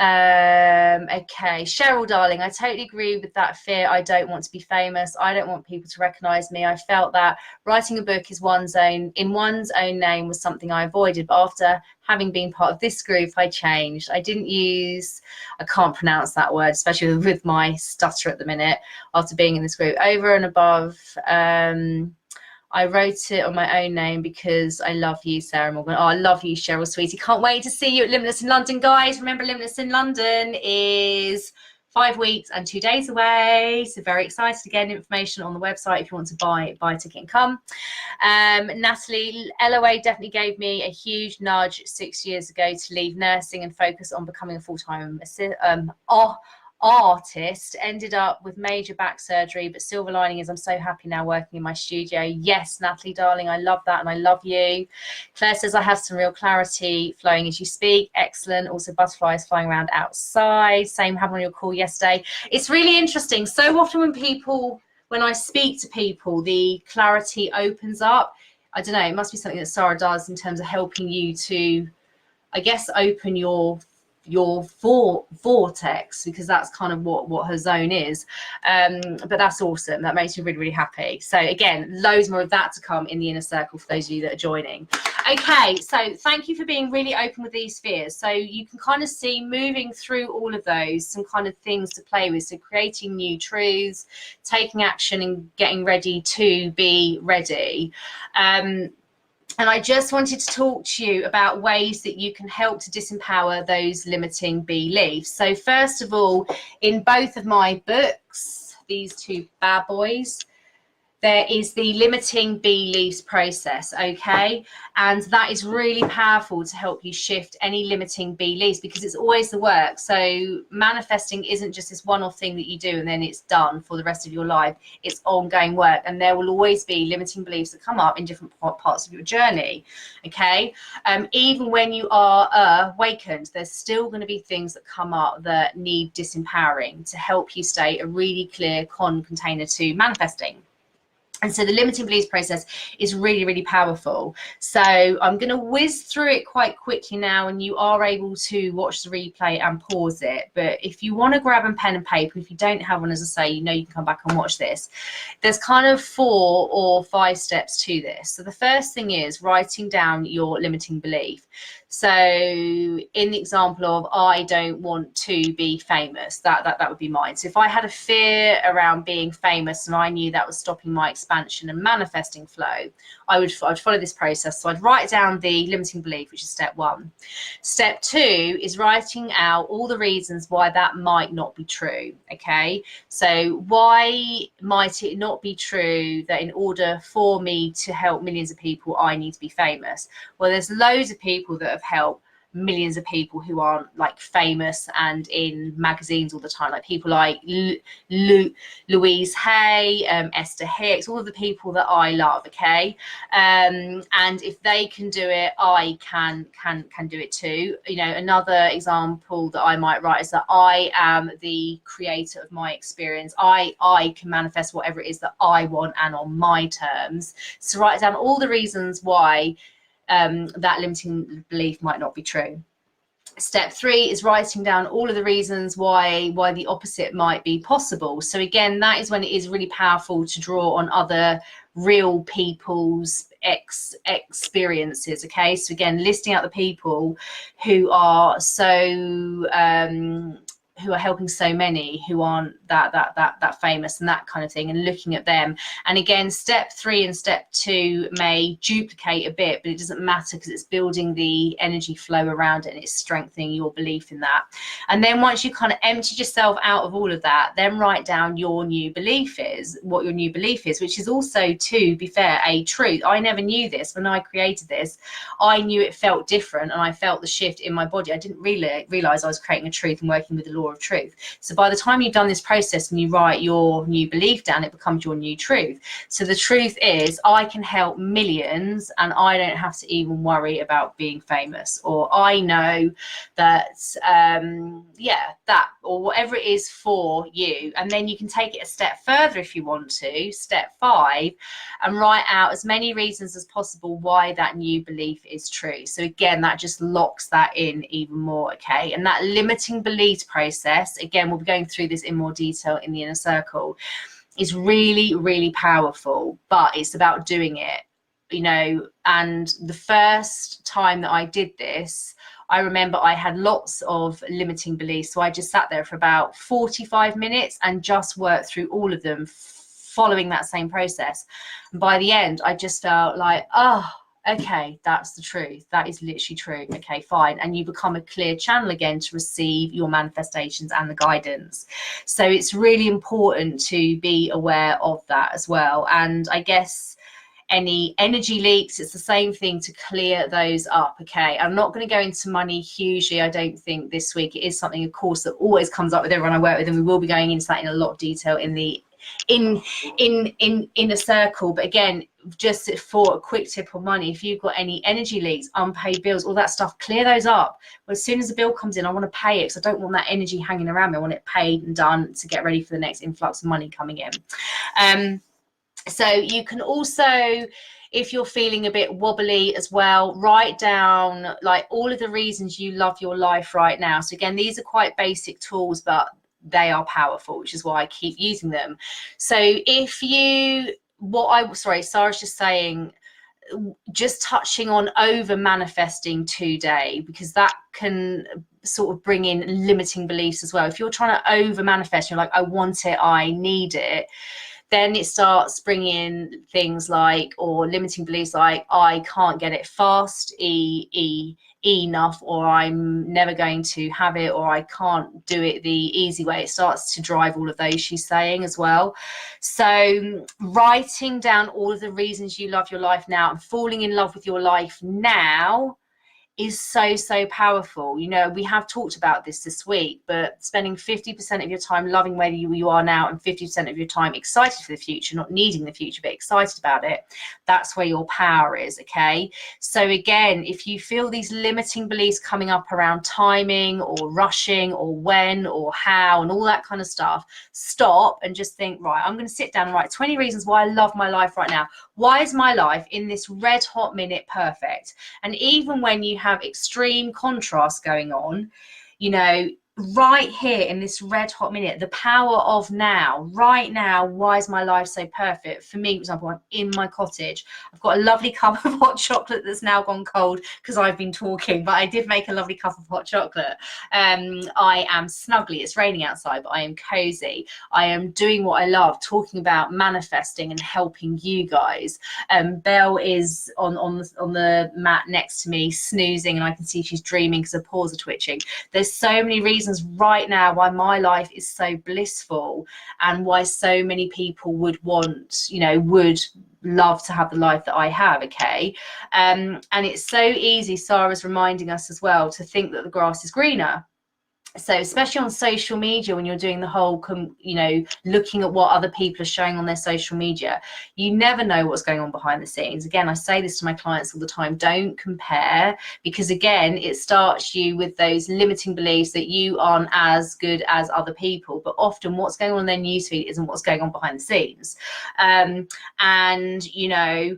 [SPEAKER 1] Okay, Cheryl, darling, I totally agree with that fear. I don't want to be famous. I don't want people to recognize me. I felt that writing a book in one's own name was something I avoided, but after having been part of this group, I changed. I can't pronounce that word, especially with my stutter at the minute, after being in this group. Over and above, I wrote it on my own name because I love you, Sarah Morgan. Oh, I love you, Cheryl, sweetie. Can't wait to see you at Limitless in London, guys. Remember, Limitless in London is 5 weeks and 2 days away. So very excited. Again, information on the website if you want to buy a ticket and come. Natalie, LOA definitely gave me a huge nudge 6 years ago to leave nursing and focus on becoming a full-time artist. Ended up with major back surgery, but silver lining is I'm so happy now working in my studio. Yes, Natalie, darling, I love that, and I love you. Claire says I have some real clarity flowing as you speak. Excellent. Also, butterflies flying around outside. Same happened on your call yesterday. It's really interesting. So often when I speak to people, the clarity opens up. I don't know, it must be something that Sarah does in terms of helping you to, I guess, open your vortex, because that's kind of what her zone is. But that's awesome. That makes me really, really happy. So again, loads more of that to come in the inner circle for those of you that are joining. Okay, so thank you for being really open with these fears. So you can kind of see, moving through all of those, some kind of things to play with. So creating new truths, taking action, and getting ready to be ready. And I just wanted to talk to you about ways that you can help to disempower those limiting beliefs. So first of all, in both of my books, these two bad boys, there is the limiting beliefs process, okay? And that is really powerful to help you shift any limiting beliefs, because it's always the work. So manifesting isn't just this one-off thing that you do and then it's done for the rest of your life. It's ongoing work, and there will always be limiting beliefs that come up in different parts of your journey, okay? Even when you are awakened, there's still going to be things that come up that need disempowering to help you stay a really clear container to manifesting. And so the limiting beliefs process is really, really powerful. So I'm going to whiz through it quite quickly now, and you are able to watch the replay and pause it. But if you want to grab a pen and paper, if you don't have one, as I say, you know, you can come back and watch this. There's kind of 4 or 5 steps to this. So the first thing is writing down your limiting belief. So in the example of, I don't want to be famous, that would be mine. So if I had a fear around being famous and I knew that was stopping my expansion and manifesting flow, I'd follow this process. So I'd write down the limiting belief, which is step 1. Step 2 is writing out all the reasons why that might not be true. Okay, so why might it not be true that in order for me to help millions of people, I need to be famous? Well, there's loads of people that have helped millions of people who aren't like famous and in magazines all the time, like people like Louise Hay, Esther Hicks, all of the people that I love. Okay, and if they can do it, I can do it too. You know, another example that I might write is that I am the creator of my experience. I can manifest whatever it is that I want, and on my terms. So write down all the reasons why that limiting belief might not be true. Step 3 is writing down all of the reasons why the opposite might be possible. So again, that is when it is really powerful to draw on other real people's experiences. Okay, so again, listing out the people who are so who are helping so many who aren't that famous and that kind of thing, and looking at them. And again, step 3 and step 2 may duplicate a bit, but it doesn't matter, because it's building the energy flow around it and it's strengthening your belief in that. And then once you kind of empty yourself out of all of that, then write down your new belief is, what your new belief is, which is also, to be fair, a truth. I never knew this when I created this. I knew it felt different, and I felt the shift in my body. I didn't really realize I was creating a truth and working with the law of truth. So by the time you've done this process and you write your new belief down, it becomes your new truth. So the truth is, I can help millions and I don't have to even worry about being famous. Or I know that that, or whatever it is for you. And then you can take it a step further if you want to, step 5, and write out as many reasons as possible why that new belief is true. So again, that just locks that in even more. Okay, and that limiting beliefs process, again, we'll be going through this in more detail in the inner circle, is really, really powerful, but it's about doing it, you know. And the first time that I did this, I remember I had lots of limiting beliefs. So I just sat there for about 45 minutes and just worked through all of them, following that same process. And by the end, I just felt like, oh, okay, that's the truth. That is literally true. Okay, fine. And you become a clear channel again to receive your manifestations and the guidance. So it's really important to be aware of that as well. And I guess any energy leaks, it's the same thing to clear those up. Okay, I'm not going to go into money hugely, I don't think, this week. It is something, of course, that always comes up with everyone I work with, and we will be going into that in a lot of detail in the in a circle. But again, just for a quick tip on money, if you've got any energy leaks, unpaid bills, all that stuff, clear those up. Well, as soon as the bill comes in, I want to pay it, because I don't want that energy hanging around me. I want it paid and done to get ready for the next influx of money coming in. So you can also, if you're feeling a bit wobbly as well, write down like all of the reasons you love your life right now. So again, these are quite basic tools, but they are powerful, which is why I keep using them. So if you, Sarah's just saying, just touching on over manifesting today, because that can sort of bring in limiting beliefs as well. If you're trying to over manifest, you're like, I want it, I need it, then it starts bringing in things like, or limiting beliefs like, I can't get it fast enough, or I'm never going to have it, or I can't do it the easy way. It starts to drive all of those, she's saying, as well. So writing down all of the reasons you love your life now and falling in love with your life now is so powerful. You know, we have talked about this week, but spending 50% of your time loving where you are now and 50% of your time excited for the future, not needing the future, but excited about it, that's where your power is. Okay, so again, if you feel these limiting beliefs coming up around timing or rushing or when or how and all that kind of stuff, stop and just think, right, I'm going to sit down and write 20 reasons why I love my life right now. Why is my life in this red hot minute perfect? And even when you have extreme contrast going on, you know, right here in this red hot minute, the power of now, right now, why is my life so perfect? For me, for example, I'm in my cottage. I've got a lovely cup of hot chocolate that's now gone cold because I've been talking, but I did make a lovely cup of hot chocolate. I am snuggly. It's raining outside, but I am cozy. I am doing what I love, talking about manifesting and helping you guys. Belle is on the mat next to me, snoozing, and I can see she's dreaming because her paws are twitching. There's so many reasons right now why my life is so blissful, and why so many people would want, you know, would love to have the life that I have. Okay, and it's so easy, Sarah's reminding us as well, to think that the grass is greener. So especially on social media, when you're doing the whole, you know, looking at what other people are showing on their social media, you never know what's going on behind the scenes. Again, I say this to my clients all the time, don't compare, because again, it starts you with those limiting beliefs that you aren't as good as other people. But often what's going on in their newsfeed isn't what's going on behind the scenes. And, you know,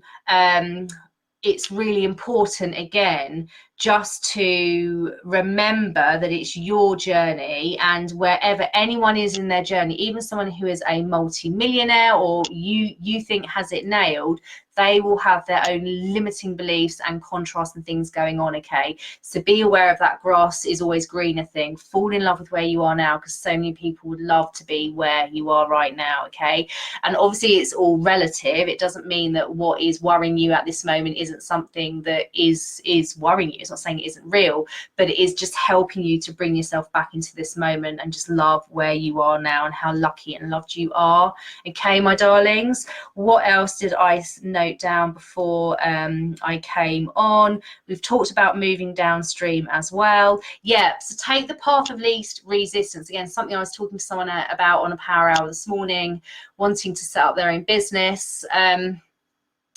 [SPEAKER 1] it's really important, again, just to remember that it's your journey, and wherever anyone is in their journey, even someone who is a multi-millionaire or you think has it nailed, they will have their own limiting beliefs and contrasts and things going on. Okay, so be aware of that grass is always greener thing. Fall in love with where you are now, because so many people would love to be where you are right now. Okay, and obviously it's all relative. It doesn't mean that what is worrying you at this moment isn't something that is worrying you. It's not saying it isn't real, but it is just helping you to bring yourself back into this moment and just love where you are now and how lucky and loved you are. Okay, my darlings, what else did I note down before I came on? We've talked about moving downstream as well. Yeah, so take the path of least resistance. Again, something I was talking to someone about on a power hour this morning, wanting to set up their own business.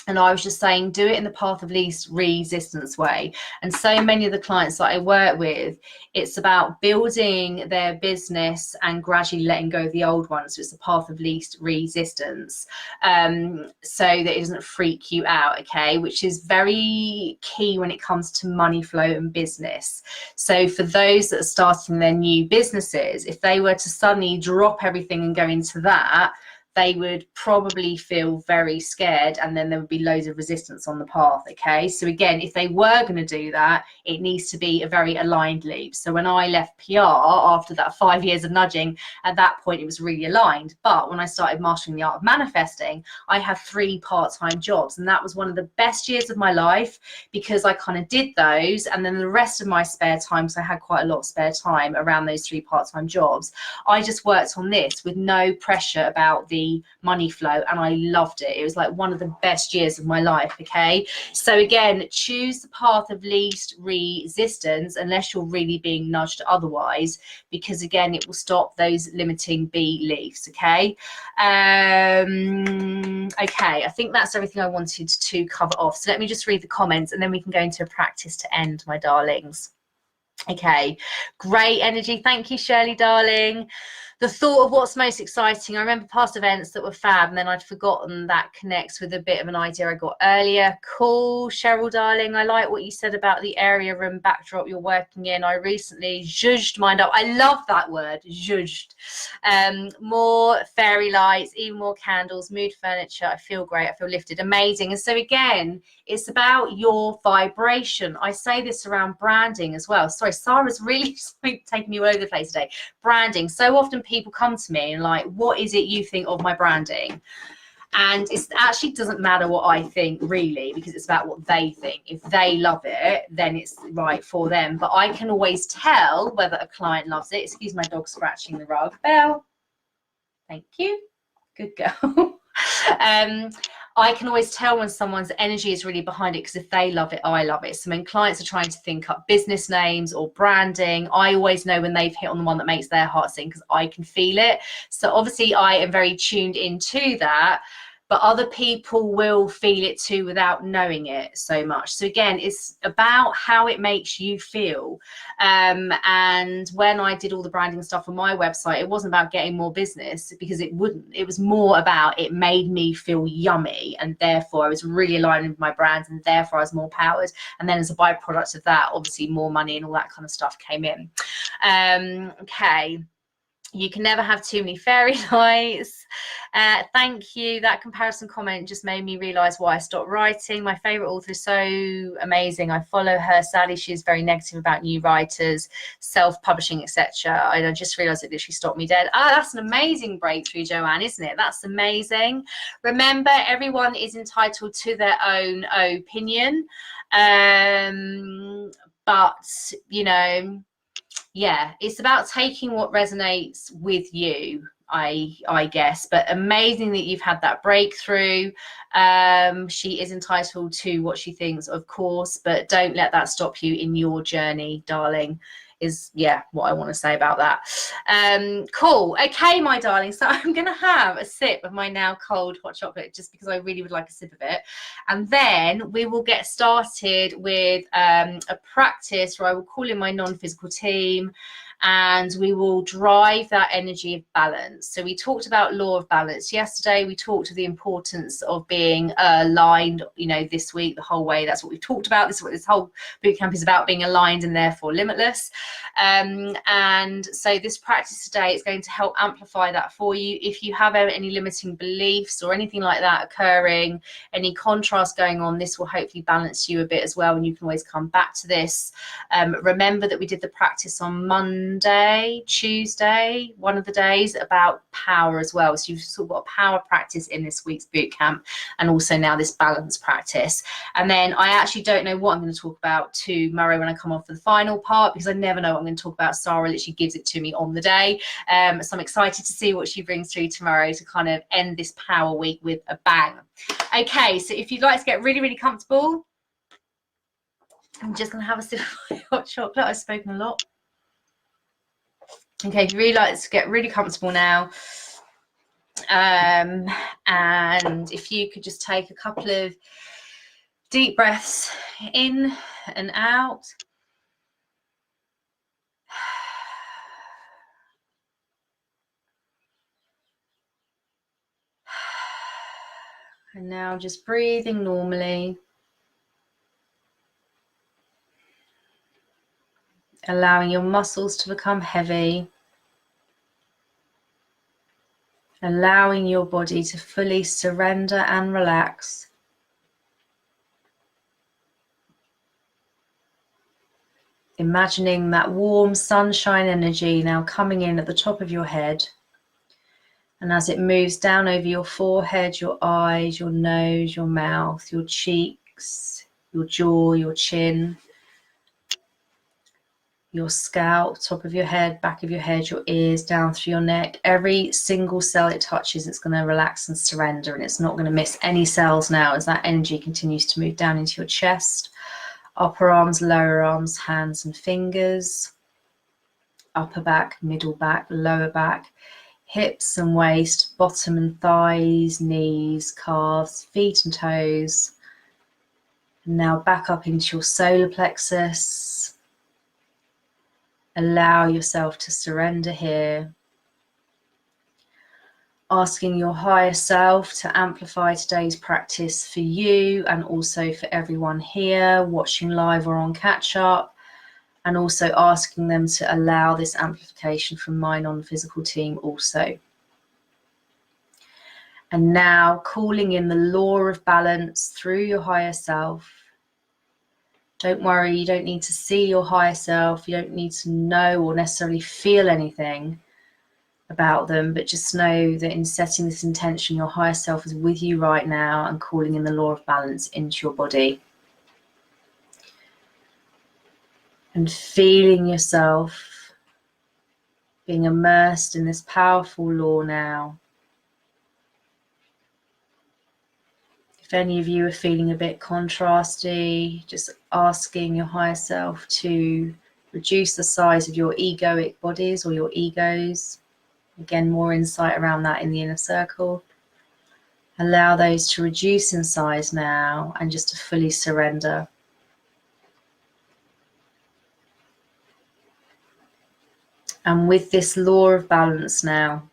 [SPEAKER 1] And I was just saying, do it in the path of least resistance way. And so many of the clients that I work with, it's about building their business and gradually letting go of the old ones. So it's the path of least resistance, so that it doesn't freak you out, okay? Which is very key when it comes to money flow and business. So for those that are starting their new businesses, if they were to suddenly drop everything and go into that, they would probably feel very scared, and then there would be loads of resistance on the path. Okay, so again, if they were going to do that, it needs to be a very aligned leap. So when I left PR after that 5 years of nudging, at that point it was really aligned. But when I started mastering the art of manifesting, I had 3 part-time jobs, and that was one of the best years of my life, because I kind of did those, and then the rest of my spare time, so I had quite a lot of spare time around those 3 part-time jobs, I just worked on this with no pressure about the money flow, and I loved it. It was like one of the best years of my life. Okay, so again, choose the path of least resistance unless you're really being nudged otherwise, because again, it will stop those limiting beliefs. Okay, okay, I think that's everything I wanted to cover off. So let me just read the comments and then we can go into a practice to end, my darlings. Okay, great energy. Thank you, Shirley, darling. The thought of what's most exciting. I remember past events that were fab, and then I'd forgotten that connects with a bit of an idea I got earlier. Cool, Cheryl, darling. I like what you said about the area room backdrop you're working in. I recently zhuzhed mine up. I love that word, zhuzhed. More fairy lights, even more candles, mood furniture. I feel great. I feel lifted. Amazing. And so again, it's about your vibration. I say this around branding as well. Sorry, Sarah's really taking me all over the place today. Branding. So often people come to me and like, what is it you think of my branding? And it actually doesn't matter what I think, really, because it's about what they think. If they love it, then it's right for them. But I can always tell whether a client loves it. Excuse my dog scratching the rug. Belle. Thank you. Good girl. I can always tell when someone's energy is really behind it, because if they love it, I love it. So when clients are trying to think up business names or branding, I always know when they've hit on the one that makes their heart sing, because I can feel it. So obviously I am very tuned into that, but other people will feel it too without knowing it so much. So again, it's about how it makes you feel. And when I did all the branding stuff on my website, it wasn't about getting more business, because it wouldn't. It was more about it made me feel yummy, and therefore I was really aligned with my brand, and therefore I was more powered. And then as a byproduct of that, obviously more money and all that kind of stuff came in. Okay. You can never have too many fairy lights. Thank you. That comparison comment just made me realize why I stopped writing. My favorite author is so amazing. I follow her. Sadly, she's very negative about new writers, self-publishing, etc. I just realized it literally stopped me dead. Ah, that's an amazing breakthrough, Joanne, isn't it? That's amazing. Remember, everyone is entitled to their own opinion. But, you know, yeah, it's about taking what resonates with you, I guess. But amazing that you've had that breakthrough. She is entitled to what she thinks, of course, but don't let that stop you in your journey, darling, is what I want to say about that. Cool. Okay, my darling, so I'm gonna have a sip of my now cold hot chocolate, just because I really would like a sip of it, and then we will get started with a practice where I will call in my non-physical team, and we will drive that energy of balance. So we talked about law of balance yesterday. We talked of the importance of being aligned, you know, this week, the whole way. That's what we've talked about. This is what this whole bootcamp is about, being aligned and therefore limitless. And so this practice today is going to help amplify that for you. If you have any limiting beliefs or anything like that occurring, any contrast going on, this will hopefully balance you a bit as well, and you can always come back to this. Remember that we did the practice on Monday, Tuesday, one of the days, about power as well. So you've sort of got a power practice in this week's bootcamp, and also now this balance practice. And then I actually don't know what I'm going to talk about tomorrow when I come on for the final part, because I never know what I'm going to talk about. Sarah literally gives it to me on the day. So I'm excited to see what she brings through tomorrow to kind of end this power week with a bang. Okay, so if you'd like to get really, really comfortable, I'm just going to have a sip of my hot chocolate. I've spoken a lot. Okay, if you really like to get really comfortable now, and if you could just take a couple of deep breaths in and out. And now just breathing normally. Allowing your muscles to become heavy. Allowing your body to fully surrender and relax. Imagining that warm sunshine energy now coming in at the top of your head. And as it moves down over your forehead, your eyes, your nose, your mouth, your cheeks, your jaw, your chin, your scalp, top of your head, back of your head, your ears, down through your neck. Every single cell it touches, it's going to relax and surrender, and it's not going to miss any cells now as that energy continues to move down into your chest, upper arms, lower arms, hands and fingers, upper back, middle back, lower back, hips and waist, bottom and thighs, knees, calves, feet and toes. And now back up into your solar plexus. Allow yourself to surrender here. Asking your higher self to amplify today's practice for you and also for everyone here watching live or on catch up. And also asking them to allow this amplification from my non-physical team also. And now calling in the law of balance through your higher self. Don't worry, you don't need to see your higher self. You don't need to know or necessarily feel anything about them, but just know that in setting this intention, your higher self is with you right now and calling in the law of balance into your body. And feeling yourself being immersed in this powerful law now. If any of you are feeling a bit contrasty, just asking your higher self to reduce the size of your egoic bodies or your egos. Again, more insight around that in the inner circle. Allow those to reduce in size now and just to fully surrender. And with this law of balance now,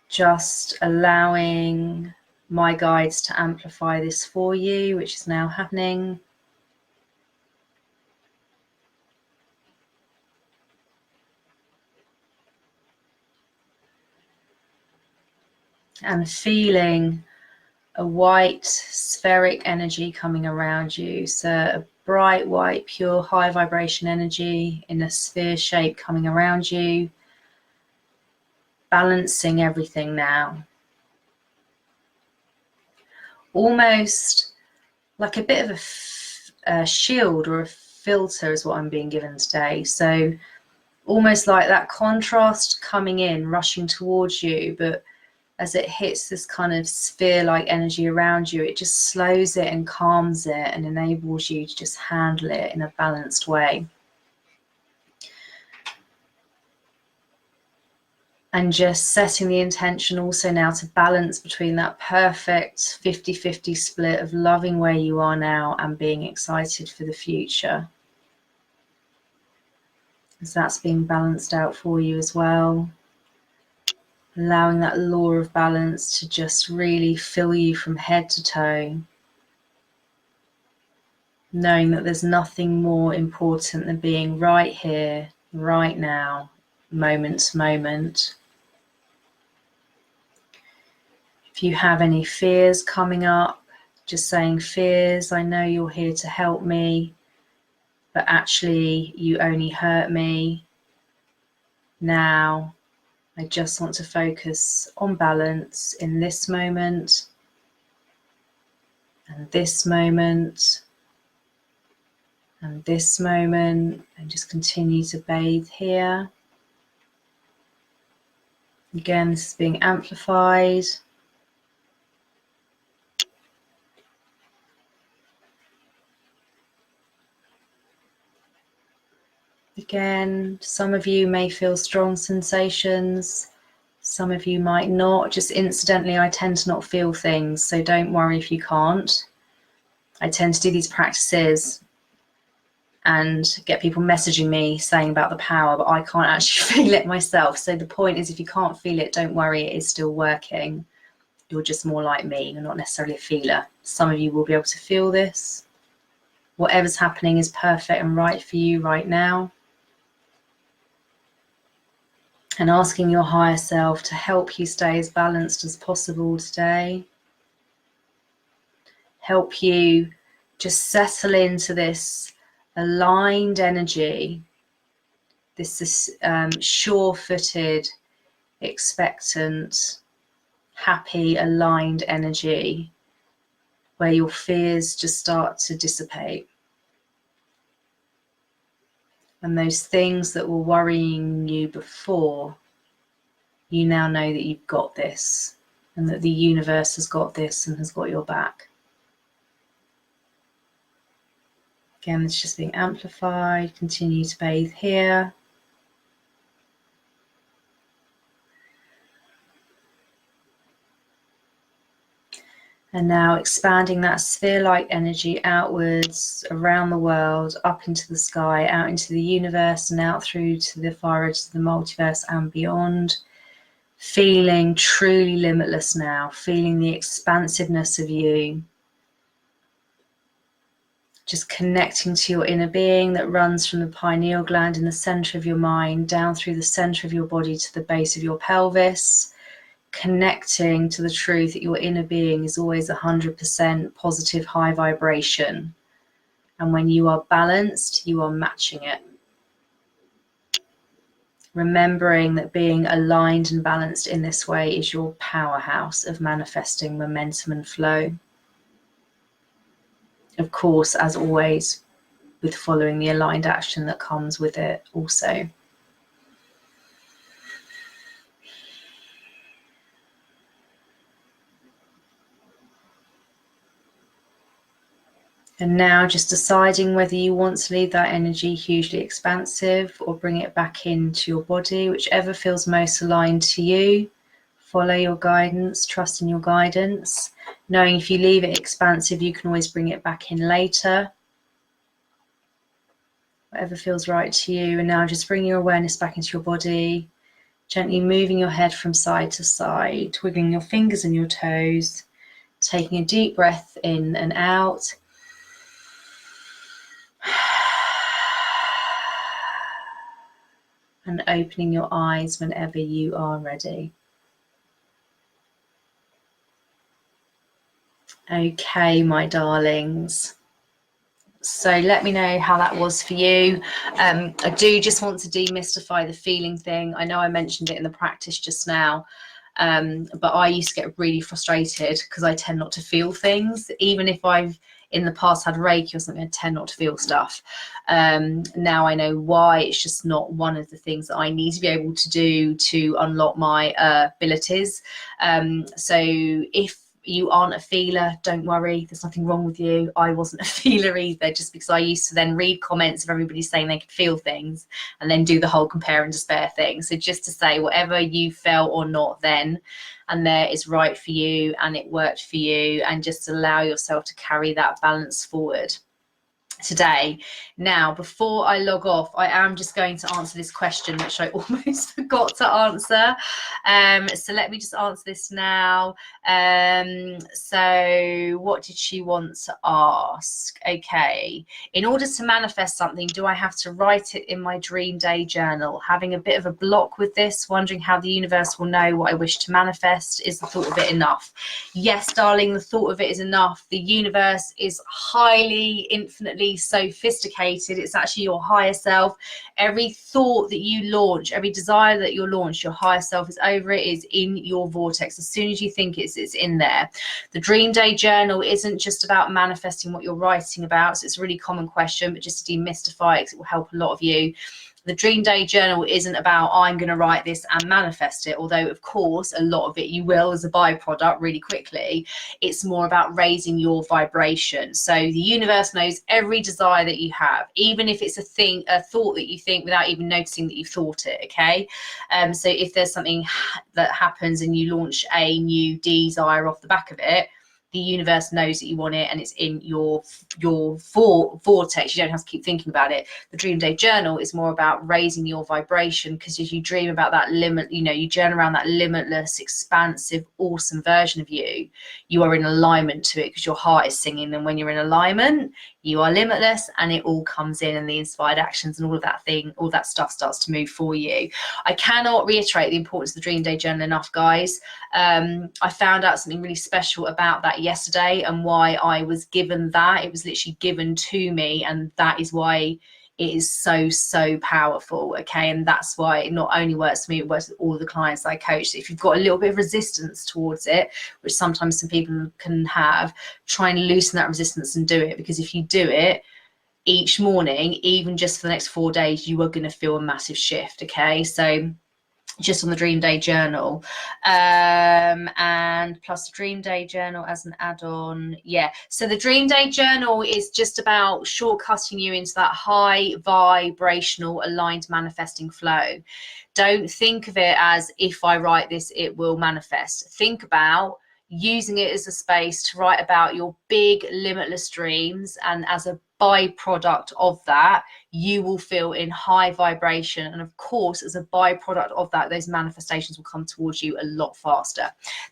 [SPEAKER 1] just allowing my guides to amplify this for you, which is now happening. And feeling a white spheric energy coming around you. So a bright white, pure, high vibration energy in a sphere shape coming around you. Balancing everything now. Almost like a bit of a shield or a filter is what I'm being given today. So almost like that contrast coming in, rushing towards you, but as it hits this kind of sphere-like energy around you, it just slows it and calms it and enables you to just handle it in a balanced way. And just setting the intention also now to balance between that perfect 50-50 split of loving where you are now and being excited for the future. as that's being balanced out for you as well. Allowing that law of balance to just really fill you from head to toe. Knowing that there's nothing more important than being right here, right now, moment to moment. If you have any fears coming up, just saying, fears, I know you're here to help me, but actually you only hurt me. Now, I just want to focus on balance in this moment and this moment and this moment, and just continue to bathe here. Again, this is being amplified. Again, some of you may feel strong sensations, some of you might not. Just incidentally, I tend to not feel things, so don't worry if you can't. I tend to do these practices and get people messaging me saying about the power, but I can't actually feel it myself. So the point is, if you can't feel it, don't worry, it is still working. You're just more like me, you're not necessarily a feeler. Some of you will be able to feel this. Whatever's happening is perfect and right for you right now. And asking your higher self to help you stay as balanced as possible today. Help you just settle into this aligned energy, this sure-footed, expectant, happy, aligned energy where your fears just start to dissipate. And those things that were worrying you before, you now know that you've got this and that the universe has got this and has got your back. Again, it's just being amplified. Continue to bathe here. And now expanding that sphere-like energy outwards, around the world, up into the sky, out into the universe, and out through to the far edge of the multiverse and beyond. Feeling truly limitless now, feeling the expansiveness of you. Just connecting to your inner being that runs from the pineal gland in the center of your mind, down through the center of your body to the base of your pelvis. Connecting to the truth that your inner being is always 100% positive, high vibration. And when you are balanced, you are matching it. Remembering that being aligned and balanced in this way is your powerhouse of manifesting momentum and flow. Of course, as always, with following the aligned action that comes with it also. And now just deciding whether you want to leave that energy hugely expansive or bring it back into your body, whichever feels most aligned to you. Follow your guidance, trust in your guidance. Knowing if you leave it expansive, you can always bring it back in later. Whatever feels right to you. And now just bring your awareness back into your body. Gently moving your head from side to side, twiggling your fingers and your toes. Taking a deep breath in and out. And opening your eyes whenever you are ready. Okay, my darlings. So let me know how that was for you. I do just want to demystify the feeling thing. I know I mentioned it in the practice just now, but I used to get really frustrated because I tend not to feel things. Even if I've in the past had Reiki or something, I tend not to feel stuff. Now I know why. It's just not one of the things that I need to be able to do to unlock my abilities. So if you aren't a feeler, don't worry, there's nothing wrong with you. I wasn't a feeler either, just because I used to then read comments of everybody saying they could feel things and then do the whole compare and despair thing. So just to say, whatever you felt or not then and there is right for you and it worked for you, and just allow yourself to carry that balance forward. today. Now, before I log off, I am just going to answer this question, which I almost forgot to answer. So let me just answer this now. So what did she want to ask? Okay. In order to manifest something, do I have to write it in my dream day journal? Having a bit of a block with this, wondering how the universe will know what I wish to manifest. Is the thought of it enough? Yes, darling, the thought of it is enough. The universe is highly, infinitely sophisticated. It's actually your higher self. Every thought that you launch, every desire that you launch, your higher self is over it, is in your vortex. As soon as you think it's in there. The dream day journal isn't just about manifesting what you're writing about. So it's a really common question, but just to demystify it, 'cause it will help a lot of you. The dream day journal isn't about, I'm going to write this and manifest it, although of course a lot of it you will as a byproduct really quickly. It's more about raising your vibration. So the universe knows every desire that you have, even if it's a thought that you think without even noticing that you thought it. Okay. So if there's something that happens and you launch a new desire off the back of it, the universe knows that you want it and it's in your vortex. You don't have to keep thinking about it. The dream day journal is more about raising your vibration, because as you dream about that you journal around that limitless, expansive, awesome version of you, you are in alignment to it because your heart is singing. And when you're in alignment, you are limitless, and it all comes in, and the inspired actions and all that stuff starts to move for you. I cannot reiterate the importance of the dream day journal enough, guys. I found out something really special about that yesterday, and why I was given that. It was literally given to me, and that is why it is so powerful. Okay, and that's why it not only works for me, it works with all the clients I coach. So if you've got a little bit of resistance towards it, which sometimes some people can have, try and loosen that resistance and do it, because if you do it each morning, even just for the next 4 days, you are going to feel a massive shift. Okay, so just on the dream day journal, and plus the dream day journal as an add-on. Yeah, so the dream day journal is just about shortcutting you into that high vibrational aligned manifesting flow. Don't think of it as, if I write this it will manifest. Think about using it as a space to write about your big limitless dreams, and as a byproduct of that, you will feel in high vibration, and of course as a byproduct of that, those manifestations will come towards you a lot faster.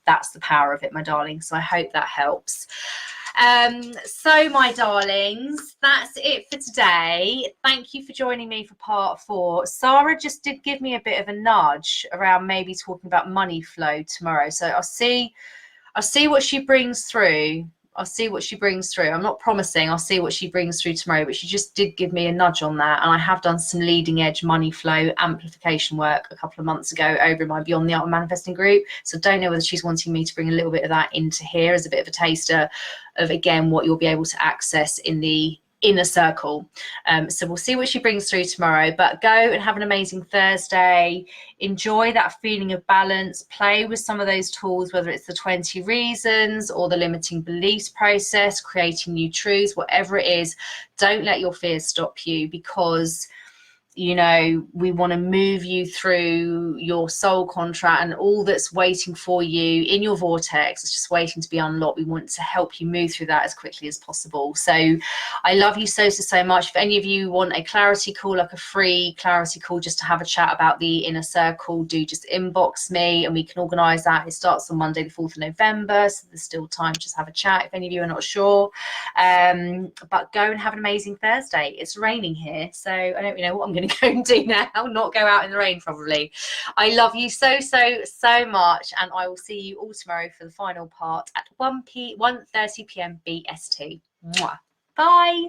[SPEAKER 1] That's the power of it, my darling. So I hope that helps. So my darlings, that's it for today. Thank you for joining me for part 4. Sarah just did give me a bit of a nudge around maybe talking about money flow tomorrow, so I'll see what she brings through. I'm not promising. I'll see what she brings through tomorrow, but she just did give me a nudge on that. And I have done some leading edge money flow amplification work a couple of months ago over in my Beyond the Art of Manifesting group. So don't know whether she's wanting me to bring a little bit of that into here as a bit of a taster of, again, what you'll be able to access in the inner circle. So we'll see what she brings through tomorrow, but go and have an amazing Thursday. Enjoy that feeling of balance. Play with some of those tools, whether it's the 20 reasons or the limiting beliefs process, creating new truths, whatever it is. Don't let your fears stop you, because we want to move you through your soul contract and all that's waiting for you in your vortex. It's just waiting to be unlocked. We want to help you move through that as quickly as possible. So I love you so much. If any of you want a clarity call, like a free clarity call, just to have a chat about the inner circle, do just inbox me and we can organize that. It starts on Monday the 4th of November, so there's still time to just have a chat if any of you are not sure. But go and have an amazing Thursday. It's raining here, so I don't really know what I'm going to go and do now. Not go out in the rain probably. I love you so much, and I will see you all tomorrow for the final part at 1:30 p.m. BST. Mwah. Bye.